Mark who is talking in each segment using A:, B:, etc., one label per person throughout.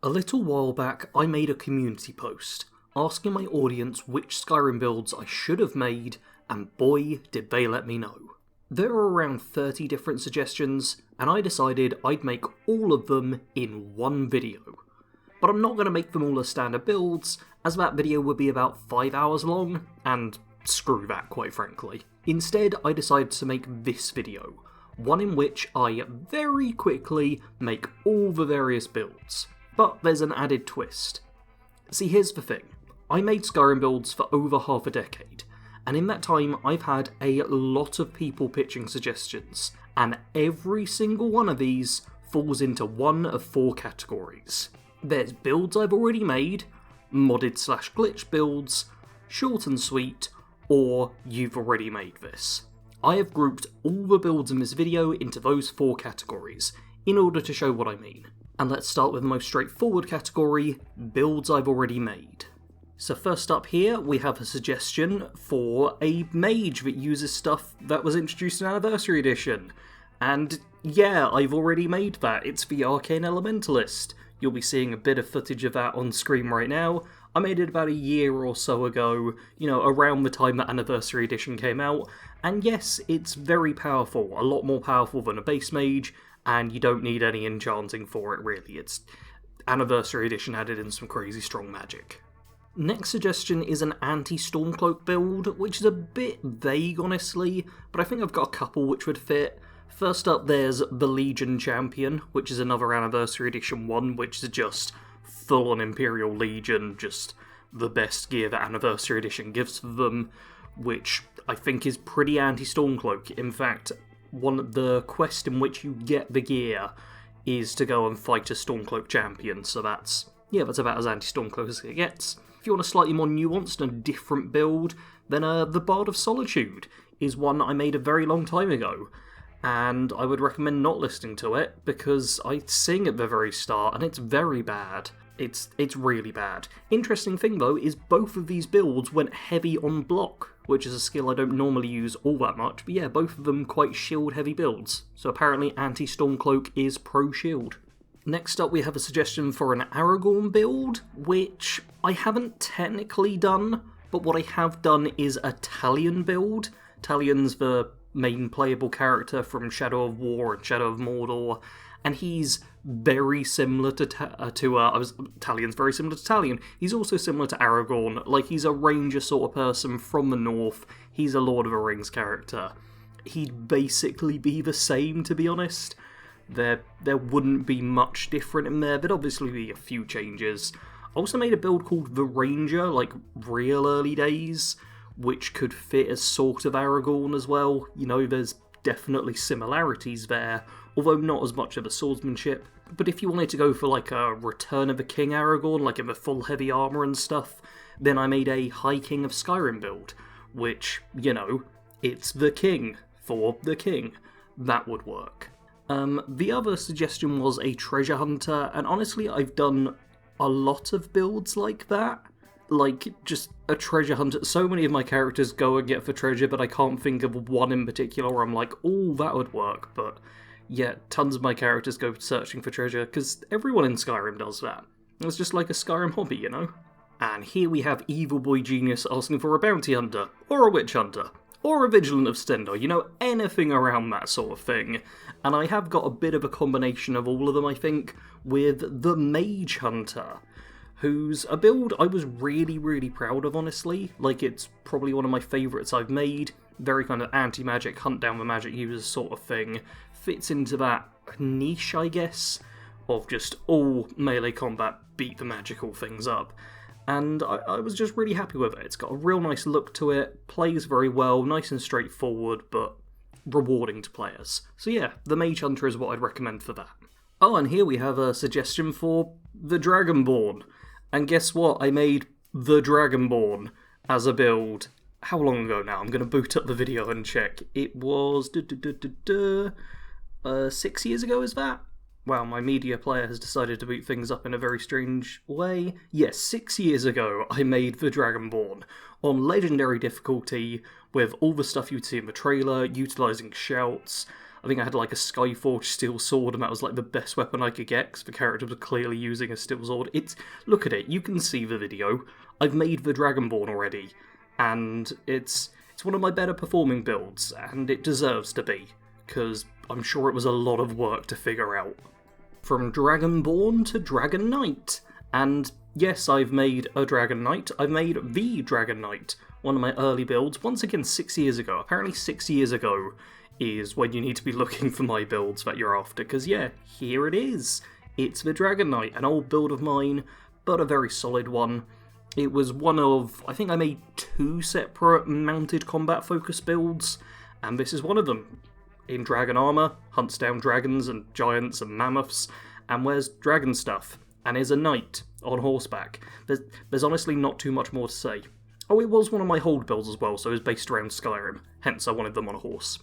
A: A little while back, I made a community post asking my audience which Skyrim builds I should have made, and boy, did they let me know. There are around 30 different suggestions, and I decided I'd make all of them in one video. But I'm not going to make them all as standard builds, as that video would be about 5 hours long, and screw that, quite frankly. Instead, I decided to make this video, one in which I very quickly make all the various builds. But there's an added twist. See, here's the thing. I made Skyrim builds for over half a decade, and in that time I've had a lot of people pitching suggestions, and every single one of these falls into one of 4 categories. There's builds I've already made, modded/glitch builds, short and sweet, or you've already made this. I have grouped all the builds in this video into those 4 categories, in order to show what I mean. And let's start with the most straightforward category, builds I've already made. So first up here, we have a suggestion for a mage that uses stuff that was introduced in Anniversary Edition. And yeah, I've already made that. It's the Arcane Elementalist. You'll be seeing a bit of footage of that on screen right now. I made it about a year or so ago, around the time that Anniversary Edition came out. And yes, it's very powerful, a lot more powerful than a base mage, and you don't need any enchanting for it really. It's Anniversary Edition added in some crazy strong magic. Next suggestion is an anti-Stormcloak build, which is a bit vague honestly, but I think I've got a couple which would fit. First up there's the Legion Champion, which is another Anniversary Edition one, which is just full-on Imperial Legion, just the best gear that Anniversary Edition gives them, which I think is pretty anti-Stormcloak. In fact, the quest in which you get the gear is to go and fight a Stormcloak champion, so that's about as anti-Stormcloak as it gets. If you want a slightly more nuanced and different build, then the Bard of Solitude is one I made a very long time ago, and I would recommend not listening to it, because I sing at the very start, and it's very bad. It's really bad. Interesting thing though, is both of these builds went heavy on block, which is a skill I don't normally use all that much, but yeah, both of them quite shield-heavy builds. So apparently anti-Stormcloak is pro-shield. Next up we have a suggestion for an Aragorn build, which I haven't technically done, but what I have done is a Talion build. Talion's the main playable character from Shadow of War and Shadow of Mordor, and he's very similar to Talion's very similar to Talion. He's also similar to Aragorn, like he's a ranger sort of person from the north, he's a Lord of the Rings character. He'd basically be the same, to be honest. There wouldn't be much different in there, there'd obviously be a few changes. I also made a build called the Ranger, like real early days, which could fit as sort of Aragorn as well. There's definitely similarities there, although not as much of a swordsmanship. But if you wanted to go for like a Return of the King Aragorn, like in the full heavy armour and stuff, then I made a High King of Skyrim build, which, it's the king for the king. That would work. The other suggestion was a Treasure Hunter, and honestly I've done a lot of builds like that. Like, just a treasure hunter. So many of my characters go and get for treasure, but I can't think of one in particular where I'm like, oh, that would work. But yeah, tons of my characters go searching for treasure, because everyone in Skyrim does that. It's just like a Skyrim hobby, And here we have Evil Boy Genius asking for a bounty hunter, or a witch hunter, or a Vigilant of Stendarr, anything around that sort of thing. And I have got a bit of a combination of all of them, I think, with the Mage Hunter, who's a build I was really, really proud of, honestly. Like, it's probably one of my favourites I've made. Very kind of anti-magic, hunt down the magic users sort of thing. Fits into that niche, I guess, of just all melee combat, beat the magical things up. And I was just really happy with it. It's got a real nice look to it, plays very well, nice and straightforward, but rewarding to players. So yeah, the Mage Hunter is what I'd recommend for that. Oh, and here we have a suggestion for the Dragonborn. And guess what? I made the Dragonborn as a build. How long ago now? I'm going to boot up the video and check. It was 6 years ago, is that? Wow, my media player has decided to boot things up in a very strange way. Yes, 6 years ago I made the Dragonborn on Legendary difficulty with all the stuff you'd see in the trailer, utilising shouts. I think I had like a Skyforged steel sword, and that was like the best weapon I could get, because the character was clearly using a steel sword. Look at it, you can see the video. I've made the Dragonborn already, and it's one of my better performing builds, and it deserves to be, because I'm sure it was a lot of work to figure out. From Dragonborn to Dragon Knight, and yes, I've made a Dragon Knight. I've made the Dragon Knight, one of my early builds, once again 6 years ago. Apparently 6 years ago is when you need to be looking for my builds that you're after, because yeah, here it is. It's the Dragon Knight, an old build of mine, but a very solid one. It was one of, I think I made 2 separate mounted combat focus builds, and this is one of them. In dragon armour, hunts down dragons and giants and mammoths, and wears dragon stuff, and is a knight on horseback. There's honestly not too much more to say. Oh, it was one of my hold builds as well, so it was based around Skyrim, hence I wanted them on a horse.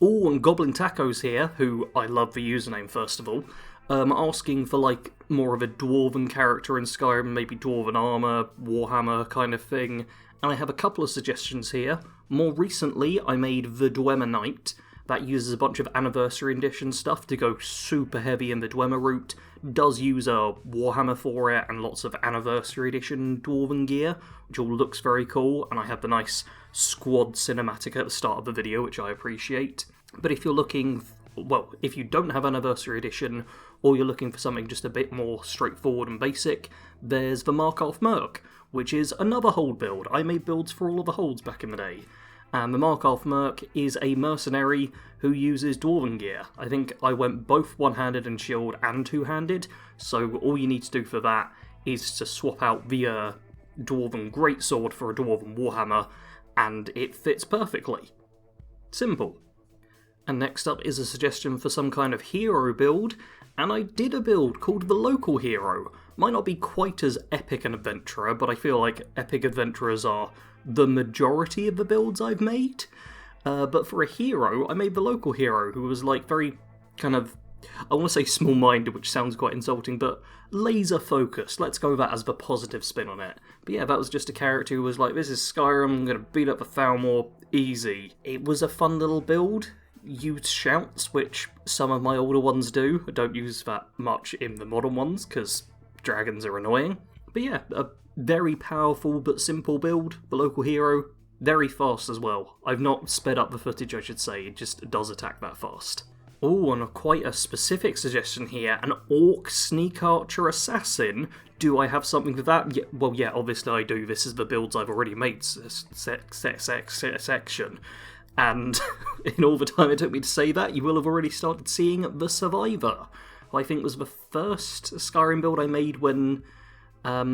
A: Oh, and Goblin Tacos here, who I love the username first of all, asking for like more of a dwarven character in Skyrim, maybe dwarven armour, warhammer kind of thing, and I have a couple of suggestions here. More recently, I made the Dwemer Knight. That uses a bunch of Anniversary Edition stuff to go super heavy in the Dwemer route, does use a Warhammer for it, and lots of Anniversary Edition Dwarven gear, which all looks very cool, and I have the nice squad cinematic at the start of the video, which I appreciate. But if you're looking, well, if you don't have Anniversary Edition, or you're looking for something just a bit more straightforward and basic, there's the Markarth Merc, which is another hold build. I made builds for all of the holds back in the day. And the Markarth Merc is a mercenary who uses Dwarven gear. I think I went both one-handed and shield and two-handed, so all you need to do for that is to swap out the Dwarven Greatsword for a Dwarven Warhammer, and it fits perfectly. Simple. And next up is a suggestion for some kind of hero build, and I did a build called the Local Hero. Might not be quite as epic an adventurer, but I feel like epic adventurers are the majority of the builds I've made. But for a hero, I made the Local Hero, who was like very kind of, I want to say small-minded, which sounds quite insulting, but laser-focused. Let's go with that as the positive spin on it. But yeah, that was just a character who was like, this is Skyrim, I'm going to beat up the Thalmor, easy. It was a fun little build. Used shouts, which some of my older ones do. I don't use that much in the modern ones, because dragons are annoying. But yeah, a very powerful but simple build, the Local Hero. Very fast as well. I've not sped up the footage, I should say, it just does attack that fast. Oh, and quite a specific suggestion here, an Orc Sneak Archer Assassin. Do I have something for that? Yeah, well, yeah, obviously I do. This is the builds I've already made section. And in all the time it took me to say that, you will have already started seeing the Survivor, who I think was the first Skyrim build I made when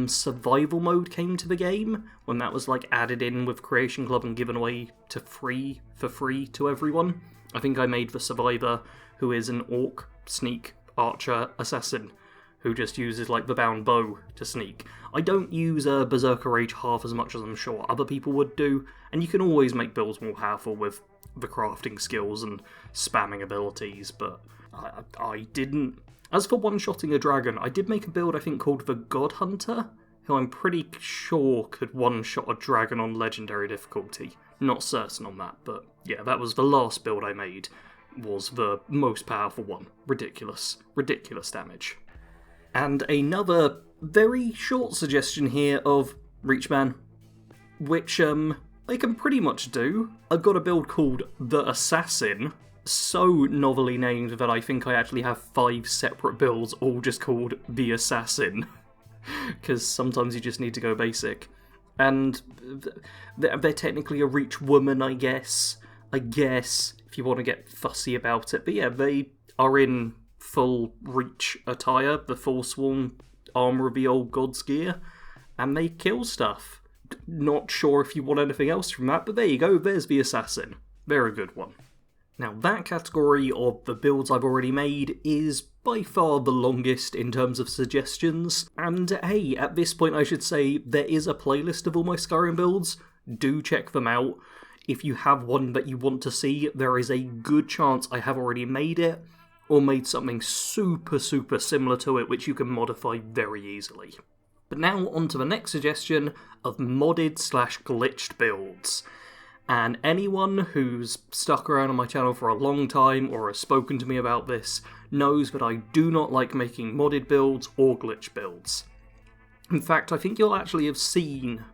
A: survival mode came to the game, when that was like added in with Creation Club and given away for free to everyone. I think I made the Survivor, who is an Orc Sneak Archer Assassin, who just uses like the bound bow to sneak. I don't use Berserker Rage half as much as I'm sure other people would do, and you can always make builds more powerful with the crafting skills and spamming abilities, but I didn't. As for one-shotting a dragon, I did make a build I think called the God Hunter, who I'm pretty sure could one-shot a dragon on legendary difficulty. Not certain on that, but yeah, that was the last build I made, was the most powerful one. Ridiculous. Ridiculous damage. And another very short suggestion here of Reachman, which I can pretty much do. I've got a build called The Assassin, so novelly named that I think I actually have 5 separate builds all just called The Assassin, because sometimes you just need to go basic. And they're technically a Reach woman, I guess, if you want to get fussy about it. But yeah, they are in full Reach attire, the Forsworn armour of the old God's gear, and they kill stuff. Not sure if you want anything else from that, but there you go, there's the Assassin. Very good one. Now that category of the builds I've already made is by far the longest in terms of suggestions, and hey, at this point I should say there is a playlist of all my Skyrim builds. Do check them out. If you have one that you want to see, there is a good chance I have already made it, or made something super similar to it which you can modify very easily. But now on to the next suggestion of modded/glitched builds. And anyone who's stuck around on my channel for a long time or has spoken to me about this knows that I do not like making modded builds or glitch builds. In fact, I think you'll actually have seen...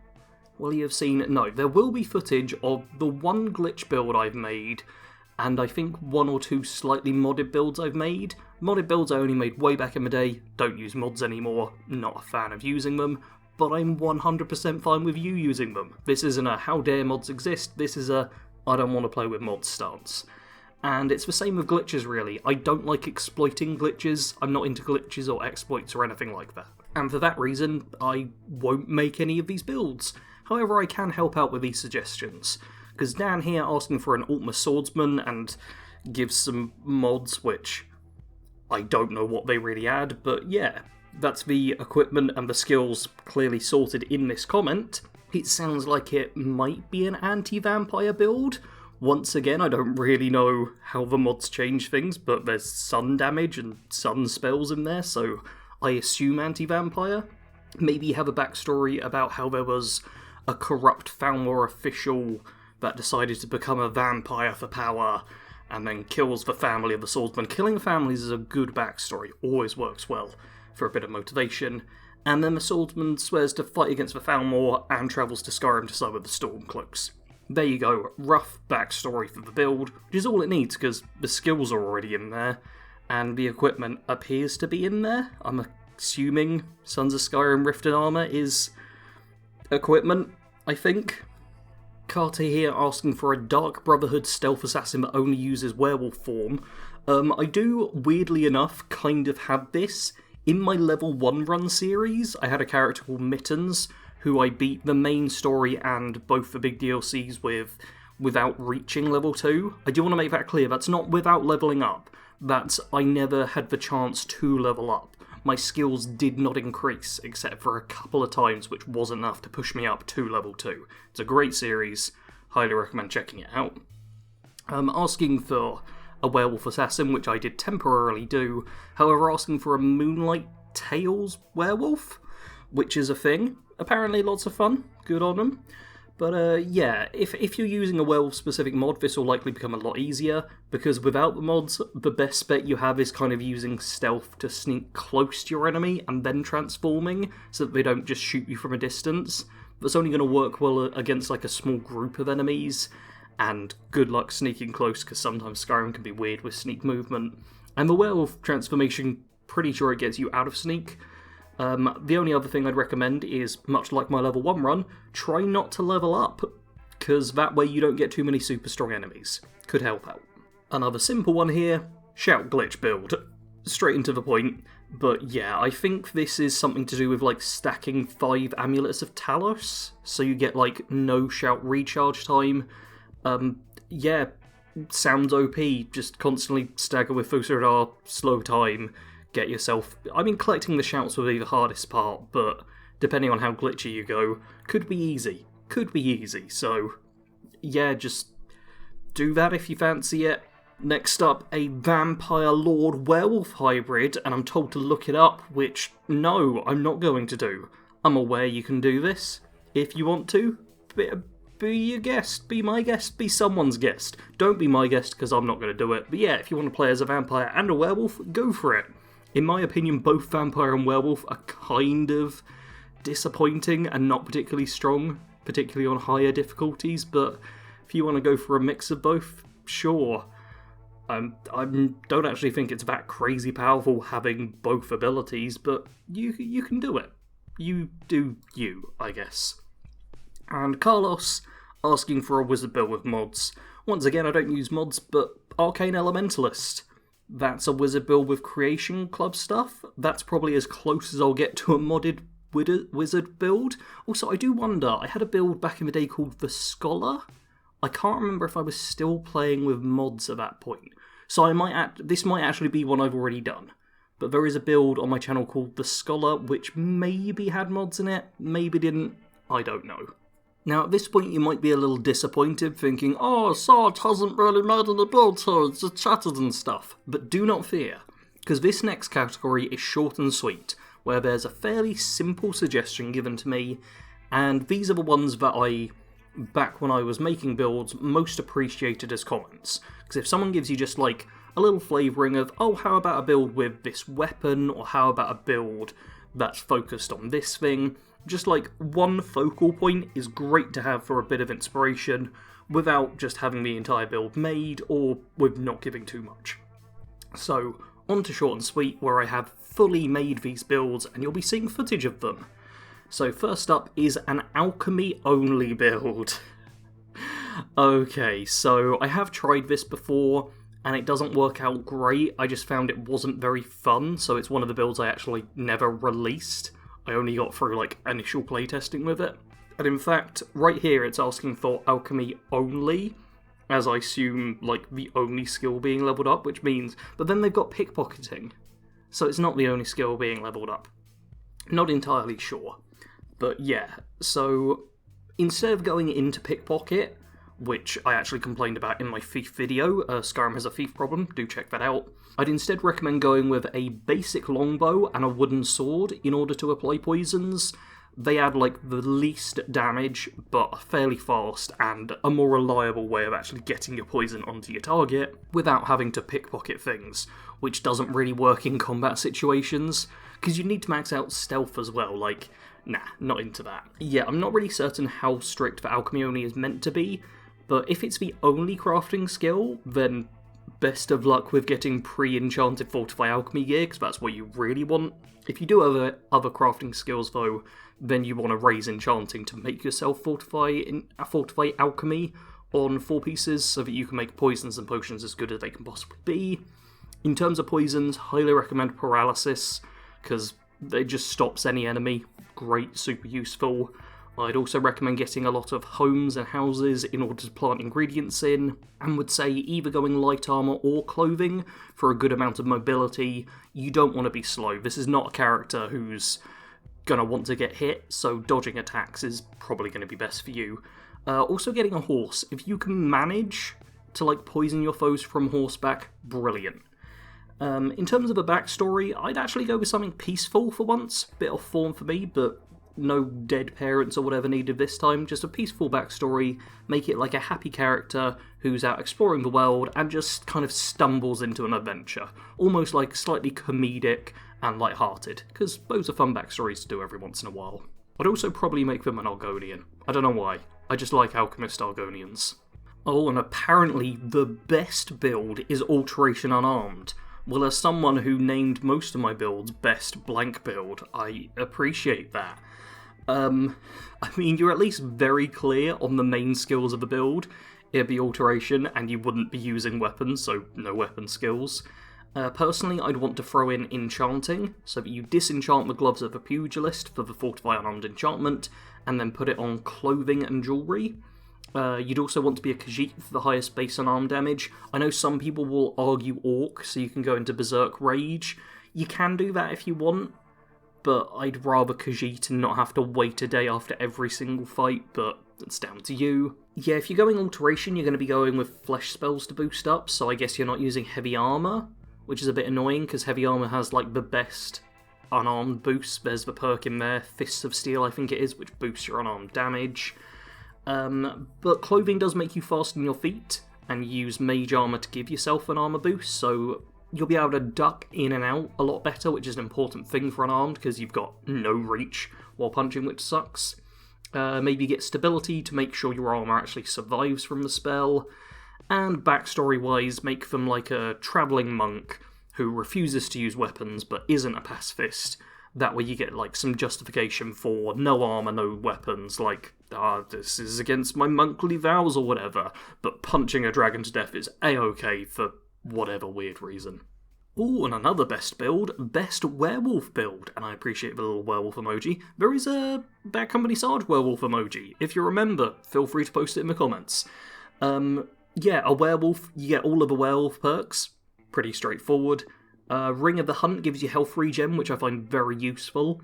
A: Well, you have seen... No, there will be footage of the one glitch build I've made, and I think 1 or 2 slightly modded builds I've made. Modded builds I only made way back in the day, don't use mods anymore, not a fan of using them, but I'm 100% fine with you using them. This isn't a how dare mods exist, this is a I don't want to play with mods stance. And it's the same with glitches really. I don't like exploiting glitches, I'm not into glitches or exploits or anything like that. And for that reason, I won't make any of these builds. However, I can help out with these suggestions. Because Dan here asking for an Ultima Swordsman and gives some mods which I don't know what they really add, but yeah. That's the equipment and the skills clearly sorted in this comment. It sounds like it might be an anti-vampire build. Once again, I don't really know how the mods change things, but there's sun damage and sun spells in there, so I assume anti-vampire. Maybe have a backstory about how there was a corrupt Falmor official that decided to become a vampire for power, and then kills the family of the swordsman. Killing families is a good backstory, always works well for a bit of motivation, and then the swordsman swears to fight against the Falmor and travels to Skyrim to side with the Stormcloaks. There you go, rough backstory for the build, which is all it needs because the skills are already in there, and the equipment appears to be in there. I'm assuming Sons of Skyrim Rifted Armour is equipment, I think. Carter here asking for a Dark Brotherhood stealth assassin that only uses werewolf form. I do, weirdly enough, kind of have this. In my level 1 run series, I had a character called Mittens, who I beat the main story and both the big DLCs without reaching level 2. I do want to make that clear, that's not without leveling up. That's I never had the chance to level up. My skills did not increase, except for a couple of times, which wasn't enough to push me up to level 2. It's a great series, highly recommend checking it out. Asking for a werewolf assassin, which I did temporarily do, however asking for a Moonlight Tales werewolf, which is a thing. Apparently lots of fun, good on them. But yeah, if you're using a werewolf-specific mod, this will likely become a lot easier, because without the mods, the best bet you have is kind of using stealth to sneak close to your enemy and then transforming, so that they don't just shoot you from a distance. That's only going to work well against like a small group of enemies, and good luck sneaking close, because sometimes Skyrim can be weird with sneak movement. And the werewolf transformation, pretty sure it gets you out of sneak. The only other thing I'd recommend is, much like my level 1 run, try not to level up, because that way you don't get too many super strong enemies. Could help out. Another simple one here, shout glitch build. Straight into the point, but yeah, I think this is something to do with like stacking 5 Amulets of Talos, so you get like no shout recharge time. Yeah, sounds OP, just constantly stagger with Fusadar, slow time, get yourself... I mean, collecting the shouts will be the hardest part, but depending on how glitchy you go, could be easy. Could be easy, so yeah, just do that if you fancy it. Next up, a Vampire Lord Werewolf hybrid, and I'm told to look it up, which, no, I'm not going to do. I'm aware you can do this. If you want to, be your guest, be my guest, be someone's guest. Don't be my guest, because I'm not going to do it. But yeah, if you want to play as a vampire and a werewolf, go for it. In my opinion, both vampire and werewolf are kind of disappointing and not particularly strong, particularly on higher difficulties, but if you want to go for a mix of both, sure. I don't actually think it's that crazy powerful having both abilities, but you can do it. You do you, I guess. And Carlos asking for a wizard build with mods. Once again, I don't use mods, but Arcane Elementalist. That's a wizard build with Creation Club stuff. That's probably as close as I'll get to a modded wizard build. Also, I do wonder, I had a build back in the day called The Scholar. I can't remember if I was still playing with mods at that point. So this might actually be one I've already done. But there is a build on my channel called The Scholar, which maybe had mods in it, maybe didn't, I don't know. Now, at this point, you might be a little disappointed, thinking, oh, Sarge hasn't really made any builds here, it's just chatted and stuff. But do not fear, because this next category is short and sweet, where there's a fairly simple suggestion given to me, and these are the ones that I back when I was making builds, most appreciated as comments. Because if someone gives you just like a little flavouring of, oh, how about a build with this weapon, or how about a build that's focused on this thing, just like one focal point is great to have for a bit of inspiration without just having the entire build made or with not giving too much. So, on to short and sweet, where I have fully made these builds and you'll be seeing footage of them. So first up is an alchemy only build. Okay, so I have tried this before and it doesn't work out great. I just found it wasn't very fun, so it's one of the builds I actually never released. I only got through like initial playtesting with it. And in fact, right here it's asking for alchemy only, as I assume like the only skill being leveled up, which means, but then they've got pickpocketing, so it's not the only skill being leveled up. Not entirely sure. But yeah, so instead of going into pickpocket, which I actually complained about in my thief video, Skyrim has a thief problem, do check that out, I'd instead recommend going with a basic longbow and a wooden sword in order to apply poisons. They add like the least damage, but fairly fast, and a more reliable way of actually getting your poison onto your target without having to pickpocket things, which doesn't really work in combat situations, because you need to max out stealth as well, like, nah, not into that. Yeah, I'm not really certain how strict the alchemy only is meant to be, but if it's the only crafting skill, then best of luck with getting pre-enchanted Fortify alchemy gear, because that's what you really want. If you do have other crafting skills though, then you want to raise enchanting to make yourself Fortify alchemy on 4 pieces, so that you can make poisons and potions as good as they can possibly be. In terms of poisons, highly recommend paralysis, because it just stops any enemy. Great, super useful. I'd also recommend getting a lot of homes and houses in order to plant ingredients in, and would say either going light armour or clothing for a good amount of mobility. You don't want to be slow. This is not a character who's going to want to get hit, so dodging attacks is probably going to be best for you. Also getting a horse. If you can manage to like poison your foes from horseback, brilliant. In terms of a backstory, I'd actually go with something peaceful for once. Bit off form for me, but no dead parents or whatever needed this time. Just a peaceful backstory, make it like a happy character who's out exploring the world and just kind of stumbles into an adventure. Almost like slightly comedic and light-hearted, because those are fun backstories to do every once in a while. I'd also probably make them an Argonian. I don't know why, I just like alchemist Argonians. Oh, and apparently the best build is Alteration Unarmed. Well, as someone who named most of my builds best blank build, I appreciate that. I mean, you're at least very clear on the main skills of the build. It'd be Alteration, and you wouldn't be using weapons, so no weapon skills. Personally, I'd want to throw in Enchanting, so that you disenchant the gloves of a pugilist for the Fortify Unarmed enchantment, and then put it on clothing and jewellery. You'd also want to be a Khajiit for the highest base unarmed damage. I know some people will argue Orc, so you can go into Berserk Rage. You can do that if you want, but I'd rather Khajiit and not have to wait a day after every single fight, but it's down to you. Yeah, if you're going Alteration, you're going to be going with flesh spells to boost up, so I guess you're not using heavy armour, which is a bit annoying, because heavy armour has like the best unarmed boost. There's the perk in there, Fists of Steel I think it is, which boosts your unarmed damage. But clothing does make you fasten your feet, and use mage armour to give yourself an armour boost, so you'll be able to duck in and out a lot better, which is an important thing for unarmed, because you've got no reach while punching, which sucks. Maybe get stability to make sure your armour actually survives from the spell, and backstory-wise, make them like a travelling monk who refuses to use weapons but isn't a pacifist. That way you get like some justification for no armour, no weapons, like, this is against my monkly vows or whatever, but punching a dragon to death is a-okay for whatever weird reason. Ooh, and another best build, best werewolf build, and I appreciate the little werewolf emoji. There is a BADCompanySarge werewolf emoji. If you remember, feel free to post it in the comments. Yeah, a werewolf, you get all of the werewolf perks, pretty straightforward. Ring of the Hunt gives you health regen, which I find very useful.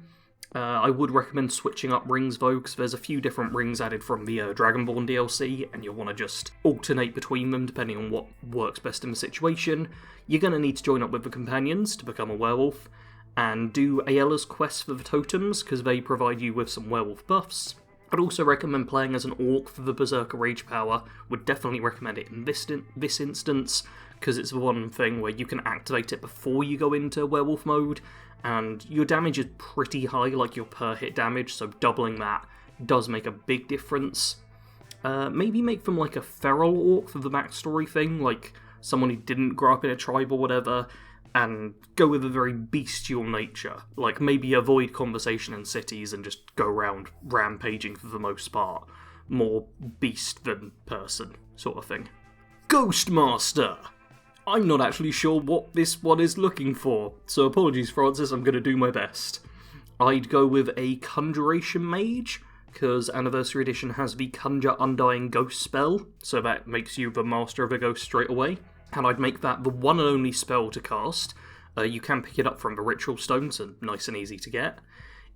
A: I would recommend switching up rings though, because there's a few different rings added from the Dragonborn DLC, and you'll want to just alternate between them depending on what works best in the situation. You're going to need to join up with the companions to become a werewolf, and do Aella's quest for the totems, because they provide you with some werewolf buffs. I'd also recommend playing as an orc for the Berserker Rage power. Would definitely recommend it in this instance, because it's the one thing where you can activate it before you go into werewolf mode, and your damage is pretty high, like your per hit damage, so doubling that does make a big difference. Maybe make them like a feral orc for the backstory thing, like someone who didn't grow up in a tribe or whatever, and go with a very bestial nature. Like, maybe avoid conversation in cities and just go around rampaging for the most part. More beast than person, sort of thing. Ghostmaster! I'm not actually sure what this one is looking for, so apologies, Francis, I'm going to do my best. I'd go with a Conjuration Mage, because Anniversary Edition has the Conjure Undying Ghost spell, so that makes you the Master of a Ghost straight away. And I'd make that the one and only spell to cast. You can pick it up from the Ritual Stone, so nice and easy to get.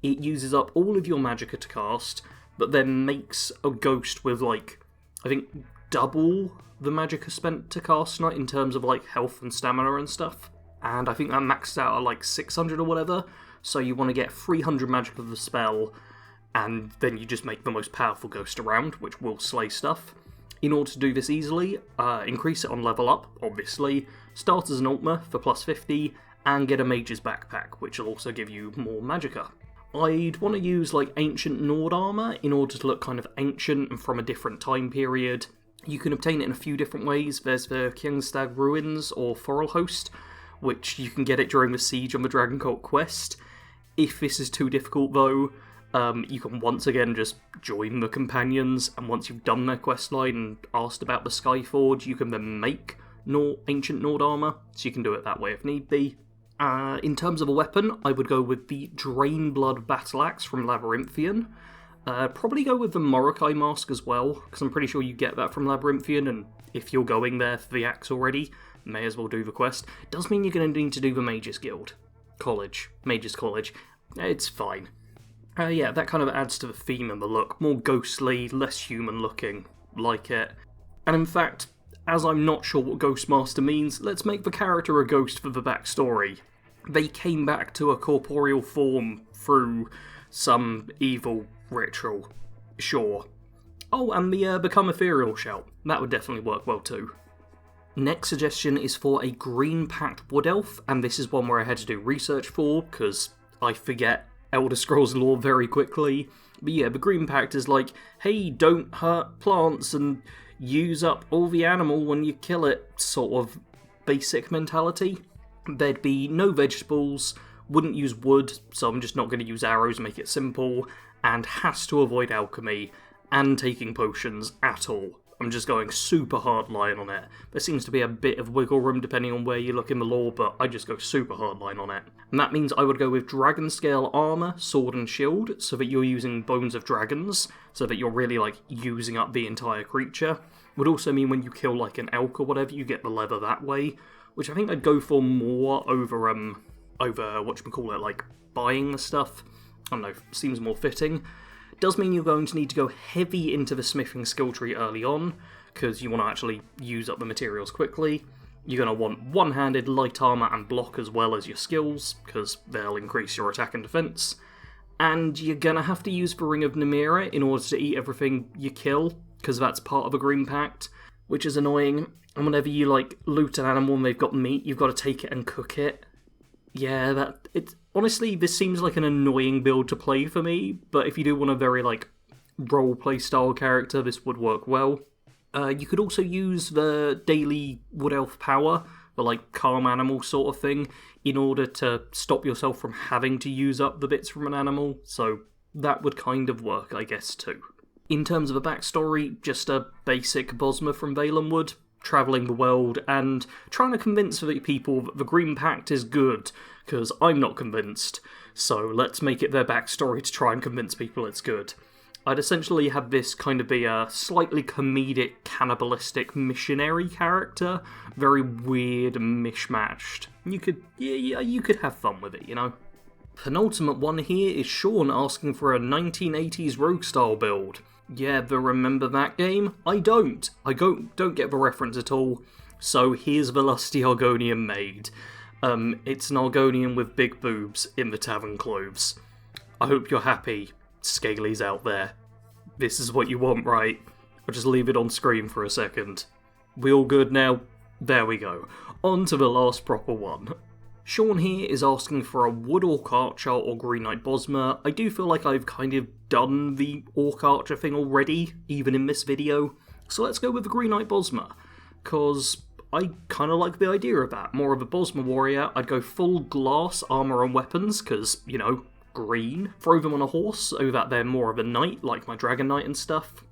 A: It uses up all of your magicka to cast, but then makes a ghost with, like, I think double the magicka spent to cast tonight in terms of, like, health and stamina and stuff. And I think that maxed out at, like, 600 or whatever, so you want to get 300 magic of the spell, and then you just make the most powerful ghost around, which will slay stuff. In order to do this easily, increase it on level up, obviously, start as an Ultima for plus 50, and get a Mage's Backpack, which will also give you more magicka. I'd want to use like Ancient Nord armor in order to look kind of ancient and from a different time period. You can obtain it in a few different ways. There's the Kjengstad Ruins or Forelhost, which you can get it during the Siege on the Dragon Cult quest. If this is too difficult though, you can once again just join the companions, and once you've done their questline and asked about the Skyforge, you can then make Ancient Nord armor, so you can do it that way if need be. In terms of a weapon, I would go with the Drainblood Battle Axe from Labyrinthian. Probably go with the Morokai Mask as well, because I'm pretty sure you get that from Labyrinthian, and if you're going there for the axe already, may as well do the quest. Does mean you're going to need to do the Mages College. It's fine. Yeah, that kind of adds to the theme and the look. More ghostly, less human looking. Like it. And in fact, as I'm not sure what Ghostmaster means, let's make the character a ghost for the backstory. They came back to a corporeal form through some evil ritual. Sure. Oh, and the Become Ethereal shout. That would definitely work well too. Next suggestion is for a Green Pact Wood Elf, and this is one where I had to do research for, because I forget Elder Scrolls lore very quickly. But yeah, the Green Pact is like, hey, don't hurt plants and use up all the animal when you kill it, sort of basic mentality. There'd be no vegetables, wouldn't use wood, so I'm just not going to use arrows, make it simple, and has to avoid alchemy and taking potions at all. I'm just going super hardline on it. There seems to be a bit of wiggle room depending on where you look in the lore, but I just go super hardline on it. And that means I would go with dragon scale armor, sword and shield, so that you're using bones of dragons, so that you're really like using up the entire creature. Would also mean when you kill like an elk or whatever, you get the leather that way, which I think I'd go for more over whatchamacallit, like buying the stuff. I don't know, seems more fitting. Does mean you're going to need to go heavy into the smithing skill tree early on, because you want to actually use up the materials quickly. You're going to want one-handed, light armor and block as well as your skills, because they'll increase your attack and defense. And you're going to have to use the Ring of Namira in order to eat everything you kill, because that's part of a Green Pact, which is annoying. And whenever you like loot an animal and they've got meat, you've got to take it and cook it. Yeah, honestly, this seems like an annoying build to play for me, but if you do want a very, like, roleplay style character, this would work well. You could also use the daily Wood Elf power, the, like, calm animal sort of thing, in order to stop yourself from having to use up the bits from an animal, so that would kind of work, I guess, too. In terms of a backstory, just a basic Bosma from Valenwood, travelling the world and trying to convince the people that the Green Pact is good, because I'm not convinced, so let's make it their backstory to try and convince people it's good. I'd essentially have this kind of be a slightly comedic, cannibalistic missionary character, very weird and mishmashed. You could have fun with it, you know? Penultimate one here is Sean asking for a 1980s rogue-style build. Yeah, but remember that game? I don't. I don't get the reference at all. So here's the lusty Argonian maid. It's an Argonian with big boobs in the tavern clothes. I hope you're happy, Scalies out there. This is what you want, right? I'll just leave it on screen for a second. We all good now? There we go. On to the last proper one. Sean here is asking for a Wood Orc Archer or Green Knight Bosmer. I do feel like I've kind of done the Orc Archer thing already, even in this video. So let's go with the Green Knight Bosmer, because I kind of like the idea of that. More of a Bosmer warrior. I'd go full glass armour and weapons, because, you know, green. Throw them on a horse so that they're more of a knight, like my Dragon Knight and stuff.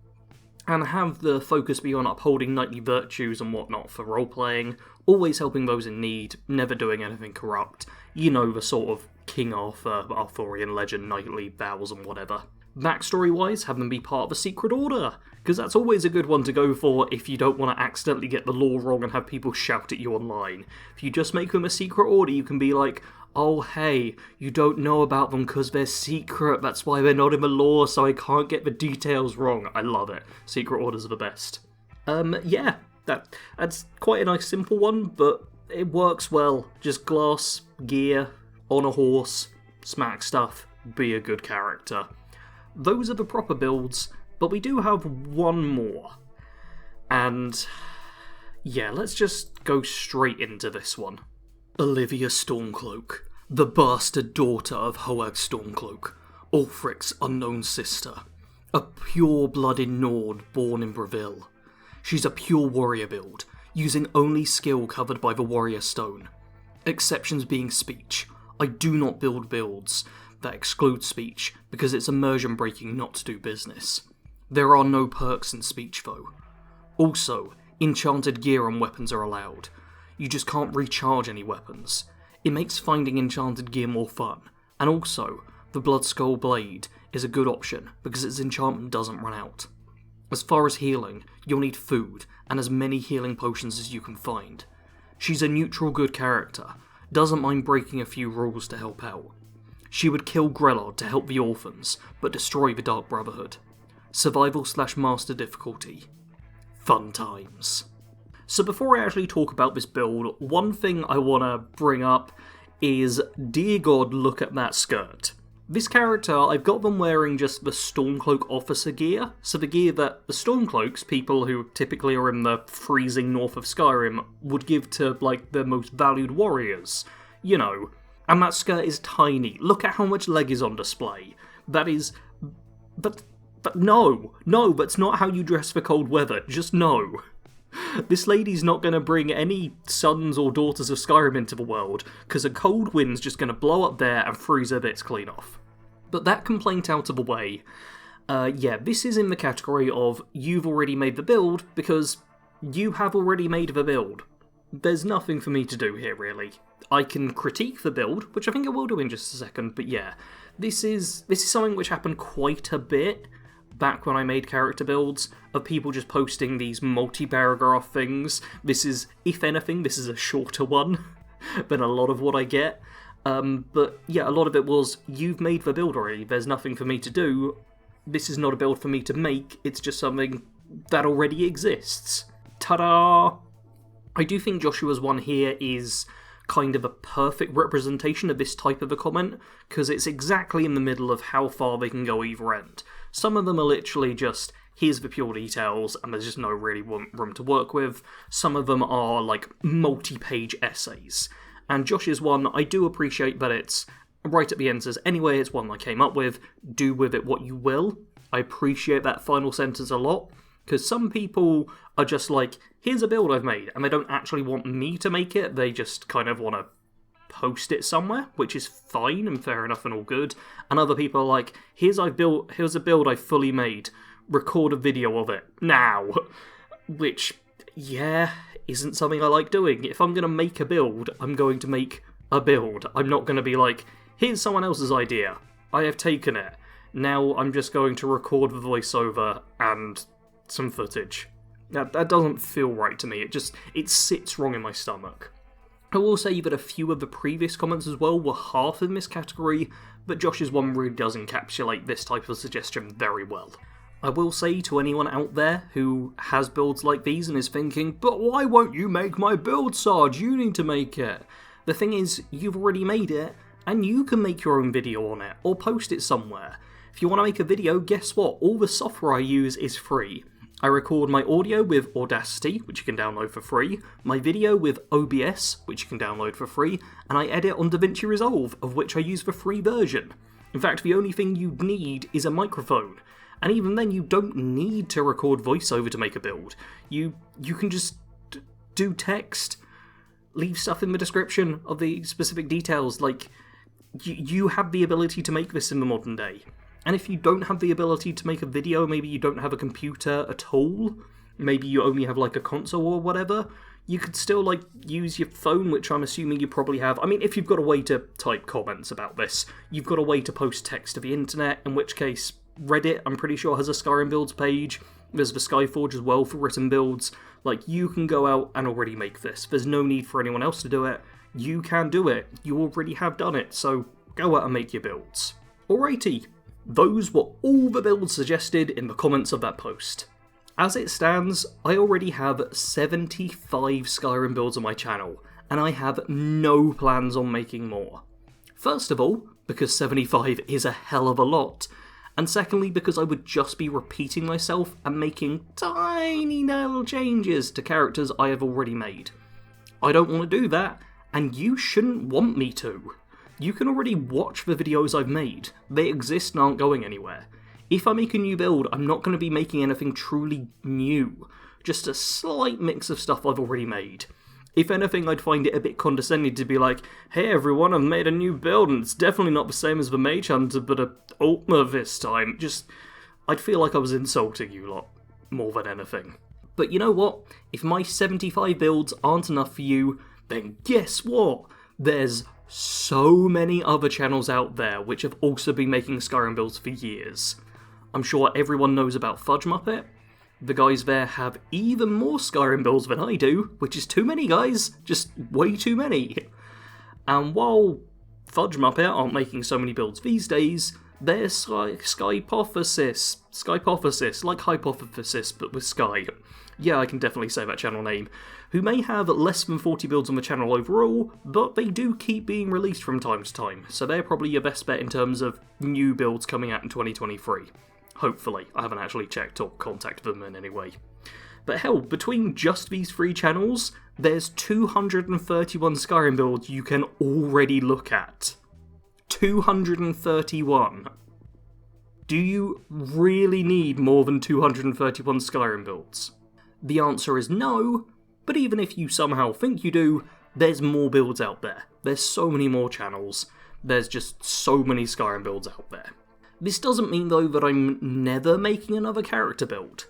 A: And have the focus be on upholding knightly virtues and whatnot for role-playing, always helping those in need, never doing anything corrupt. You know, the sort of King Arthur, Arthurian legend, knightly vows and whatever. Backstory-wise, have them be part of a secret order, because that's always a good one to go for if you don't want to accidentally get the lore wrong and have people shout at you online. If you just make them a secret order, you can be like, oh hey, you don't know about them because they're secret, that's why they're not in the lore, so I can't get the details wrong. I love it. Secret orders are the best. Yeah, that's quite a nice simple one, but it works well. Just glass, gear, on a horse, smack stuff, be a good character. Those are the proper builds, but we do have one more. And yeah, let's just go straight into this one. Olivia Stormcloak, the bastard daughter of Hoag Stormcloak, Ulfric's unknown sister. A pure-blooded Nord born in Breville. She's a pure warrior build, using only skill covered by the warrior stone. Exceptions being speech. I do not build builds that exclude speech, because it's immersion breaking not to do business. There are no perks in speech though. Also, enchanted gear and weapons are allowed. You just can't recharge any weapons. It makes finding enchanted gear more fun, and also, the Bloodskull Blade is a good option because its enchantment doesn't run out. As far as healing, you'll need food and as many healing potions as you can find. She's a neutral good character, doesn't mind breaking a few rules to help out. She would kill Grelod to help the orphans, but destroy the Dark Brotherhood. Survival/master difficulty. Fun times. So before I actually talk about this build, one thing I want to bring up is, dear God, look at that skirt. This character, I've got them wearing just the Stormcloak officer gear, so the gear that the Stormcloaks, people who typically are in the freezing north of Skyrim, would give to, like, their most valued warriors. You know. And that skirt is tiny. Look at how much leg is on display. That is... But no, that's not how you dress for cold weather, just no. This lady's not going to bring any sons or daughters of Skyrim into the world, because a cold wind's just going to blow up there and freeze her bits clean off. But that complaint out of the way, yeah, this is in the category of you've already made the build, because you have already made the build. There's nothing for me to do here, really. I can critique the build, which I think I will do in just a second, but yeah, this is something which happened quite a bit back when I made character builds, of people just posting these multi-paragraph things. This is, if anything, this is a shorter one than a lot of what I get. But yeah, a lot of it was, you've made the build already, there's nothing for me to do. This is not a build for me to make, it's just something that already exists. Ta-da! I do think Joshua's one here is kind of a perfect representation of this type of a comment, because it's exactly in the middle of how far they can go either end. Some of them are literally just, here's the pure details, and there's just no really room to work with. Some of them are, like, multi-page essays. And Josh's one, I do appreciate that it's right at the end says, anyway, it's one I came up with, do with it what you will. I appreciate that final sentence a lot, because some people are just like, here's a build I've made, and they don't actually want me to make it, they just kind of want to post it somewhere, which is fine and fair enough and all good. And other people are like, here's a build I've fully made, record a video of it now. Which, yeah, isn't something I like doing. If I'm going to make a build, I'm going to make a build. I'm not going to be like, here's someone else's idea, I have taken it, now I'm just going to record the voiceover and some footage. That doesn't feel right to me, it sits wrong in my stomach. I will say that a few of the previous comments as well were half in this category, but Josh's one really does encapsulate this type of suggestion very well. I will say to anyone out there who has builds like these and is thinking, but why won't you make my build, Sarge? You need to make it. The thing is, you've already made it, and you can make your own video on it, or post it somewhere. If you want to make a video, guess what? All the software I use is free. I record my audio with Audacity, which you can download for free, my video with OBS, which you can download for free, and I edit on DaVinci Resolve, of which I use the free version. In fact, the only thing you need is a microphone. And even then, you don't need to record voiceover to make a build. You can just do text, leave stuff in the description of the specific details. Like, you have the ability to make this in the modern day. And if you don't have the ability to make a video, maybe you don't have a computer at all, maybe you only have like a console or whatever, you could still like use your phone, which I'm assuming you probably have. I mean, if you've got a way to type comments about this, you've got a way to post text to the internet, in which case Reddit, I'm pretty sure, has a Skyrim builds page. There's the Skyforge as well for written builds. Like, you can go out and already make this. There's no need for anyone else to do it. You can do it. You already have done it, so go out and make your builds. Alrighty. Those were all the builds suggested in the comments of that post. As it stands, I already have 75 Skyrim builds on my channel, and I have no plans on making more. First of all, because 75 is a hell of a lot, and secondly because I would just be repeating myself and making tiny little changes to characters I have already made. I don't want to do that, and you shouldn't want me to. You can already watch the videos I've made. They exist and aren't going anywhere. If I make a new build, I'm not going to be making anything truly new. Just a slight mix of stuff I've already made. If anything, I'd find it a bit condescending to be like, hey everyone, I've made a new build and it's definitely not the same as the Mage Hunter, but a Ultima this time. I'd feel like I was insulting you lot more than anything. But you know what? If my 75 builds aren't enough for you, then guess what? There's so many other channels out there which have also been making Skyrim builds for years. I'm sure everyone knows about Fudge Muppet. The guys there have even more Skyrim builds than I do, which is too many, guys. Just way too many. And while Fudge Muppet aren't making so many builds these days, there's Skypothesis, like Hypothesis, but with Sky. Yeah, I can definitely say that channel name. Who may have less than 40 builds on the channel overall, but they do keep being released from time to time, so they're probably your best bet in terms of new builds coming out in 2023. Hopefully. I haven't actually checked or contacted them in any way. But hell, between just these three channels, there's 231 Skyrim builds you can already look at. 231. Do you really need more than 231 Skyrim builds? The answer is no, but even if you somehow think you do, there's more builds out there. There's so many more channels. There's just so many Skyrim builds out there. This doesn't mean though that I'm never making another character build.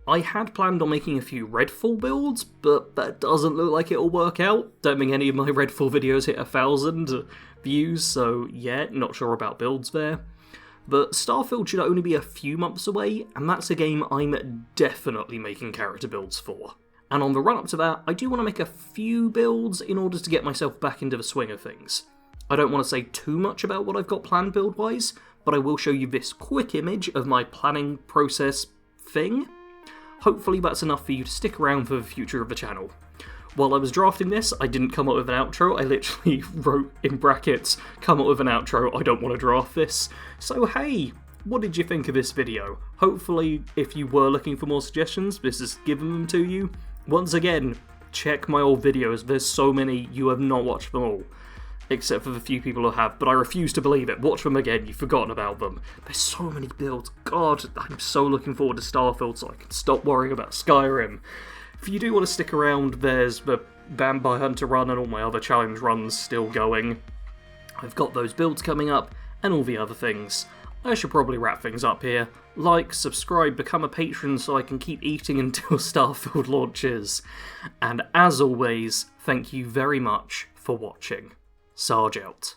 A: I had planned on making a few Redfall builds, but that doesn't look like it'll work out. Don't think any of my Redfall videos hit 1,000 views, so yeah, not sure about builds there. But Starfield should only be a few months away, and that's a game I'm definitely making character builds for. And on the run-up to that, I do want to make a few builds in order to get myself back into the swing of things. I don't want to say too much about what I've got planned build-wise, but I will show you this quick image of my planning process thing. Hopefully that's enough for you to stick around for the future of the channel. While I was drafting this, I didn't come up with an outro. I literally wrote in brackets, come up with an outro, I don't want to draft this. So hey, what did you think of this video? Hopefully, if you were looking for more suggestions, this has given them to you. Once again, check my old videos, there's so many, you have not watched them all. Except for the few people who have, but I refuse to believe it. Watch them again, you've forgotten about them. There's so many builds. God, I'm so looking forward to Starfield so I can stop worrying about Skyrim. If you do want to stick around, there's the Vampire Hunter run and all my other challenge runs still going. I've got those builds coming up, and all the other things. I should probably wrap things up here. Like, subscribe, become a patron so I can keep eating until Starfield launches. And as always, thank you very much for watching. Sarge out.